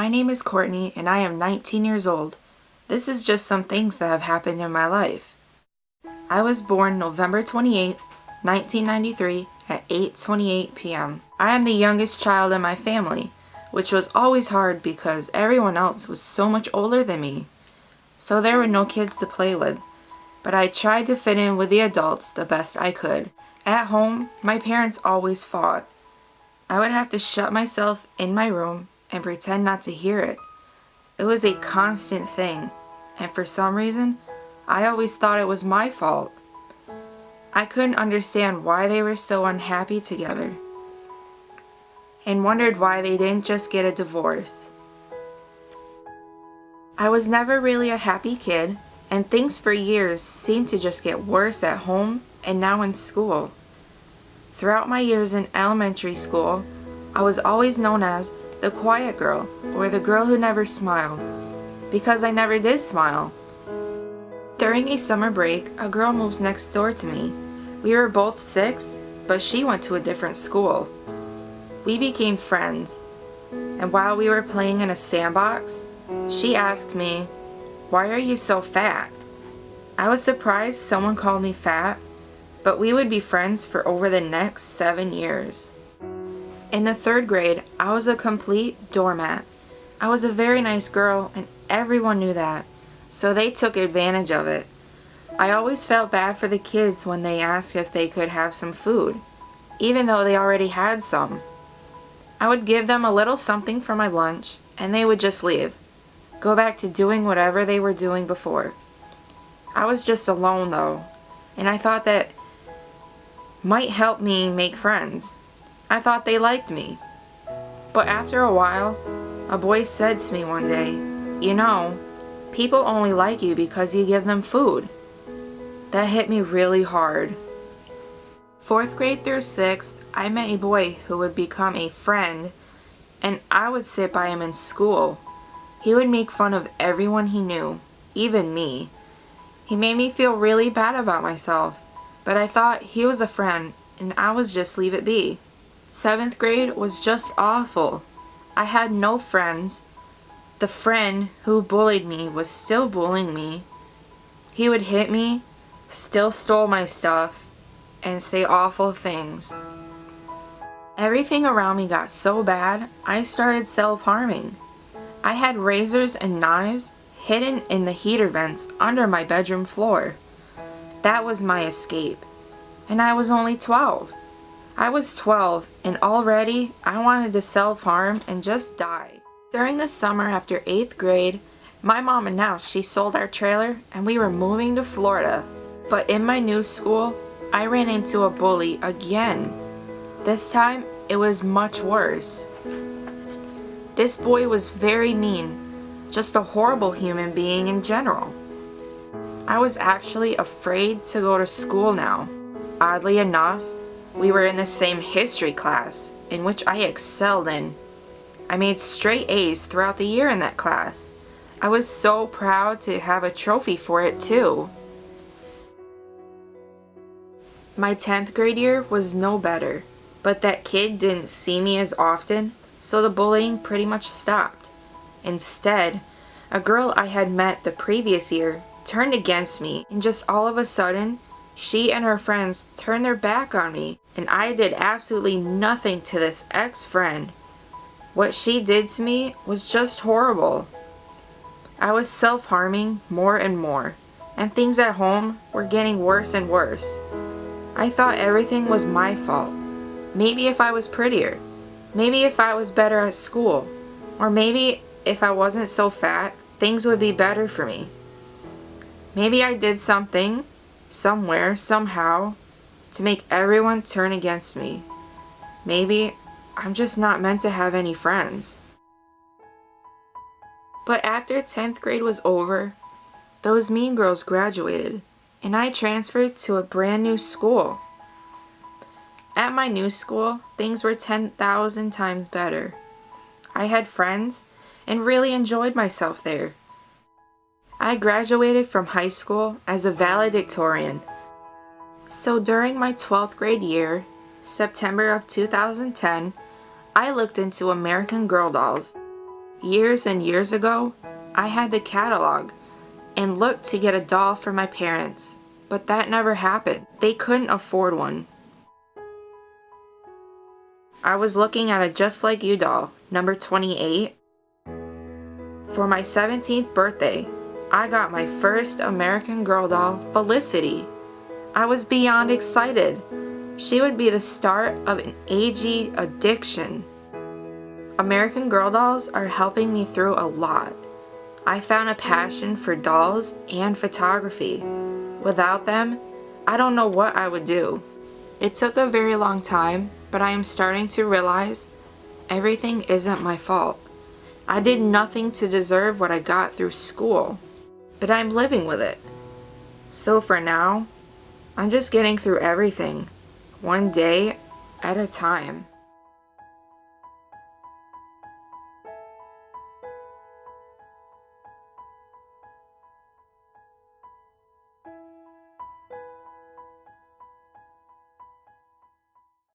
My name is Courtney and I am 19 years old. This is just some things that have happened in my life. I was born November 28, 1993 at 8:28 p.m. I am the youngest child in my family, which was always hard because everyone else was so much older than me. So there were no kids to play with, but I tried to fit in with the adults the best I could. At home, my parents always fought. I would have to shut myself in my room and pretend not to hear it. It was a constant thing, and for some reason, I always thought it was my fault. I couldn't understand why they were so unhappy together, and wondered why they didn't just get a divorce. I was never really a happy kid, and things for years seemed to just get worse at home and now in school. Throughout my years in elementary school, I was always known as the quiet girl, or the girl who never smiled, because I never did smile. During a summer break, a girl moved next door to me. We were both 6, but she went to a different school. We became friends, and while we were playing in a sandbox, she asked me, "Why are you so fat?" I was surprised someone called me fat, but we would be friends for over the next 7 years. In the 3rd grade, I was a complete doormat. I was a very nice girl, and everyone knew that, so they took advantage of it. I always felt bad for the kids when they asked if they could have some food, even though they already had some. I would give them a little something for my lunch, and they would just leave, go back to doing whatever they were doing before. I was just alone though, and I thought that might help me make friends. I thought they liked me. But after a while, a boy said to me one day, "You know, people only like you because you give them food." That hit me really hard. 4th grade through 6th, I met a boy who would become a friend, and I would sit by him in school. He would make fun of everyone he knew, even me. He made me feel really bad about myself, but I thought he was a friend and I would just leave it be. 7th grade was just awful. I had no friends. The friend who bullied me was still bullying me. He would hit me, still stole my stuff, and say awful things. Everything around me got so bad, I started self-harming. I had razors and knives hidden in the heater vents under my bedroom floor. That was my escape. And I was only 12. I was 12 and already I wanted to self-harm and just die. During the summer after 8th grade, my mom announced she sold our trailer and we were moving to Florida. But in my new school, I ran into a bully again. This time, it was much worse. This boy was very mean, just a horrible human being in general. I was actually afraid to go to school now. Oddly enough, we were in the same history class, in which I excelled in. I made straight A's throughout the year in that class. I was so proud to have a trophy for it too. My 10th grade year was no better, but that kid didn't see me as often, so the bullying pretty much stopped. Instead, a girl I had met the previous year turned against me, and just all of a sudden, she and her friends turned their back on me, and I did absolutely nothing to this ex-friend. What she did to me was just horrible. I was self-harming more and more, and things at home were getting worse and worse. I thought everything was my fault. Maybe if I was prettier, maybe if I was better at school, or maybe if I wasn't so fat, things would be better for me. Maybe I did something, somewhere, somehow, to make everyone turn against me. Maybe I'm just not meant to have any friends. But after 10th grade was over, those mean girls graduated, and I transferred to a brand new school. At my new school, things were 10,000 times better. I had friends and really enjoyed myself there. I graduated from high school as a valedictorian. So during my 12th grade year, September of 2010, I looked into American Girl dolls. Years and years ago, I had the catalog and looked to get a doll for my parents, but that never happened. They couldn't afford one. I was looking at a Just Like You doll, number 28. For my 17th birthday, I got my first American Girl doll, Felicity. I was beyond excited. She would be the start of an agey addiction. American Girl dolls are helping me through a lot. I found a passion for dolls and photography. Without them, I don't know what I would do. It took a very long time, but I am starting to realize everything isn't my fault. I did nothing to deserve what I got through school, but I'm living with it. So for now, I'm just getting through everything, one day at a time.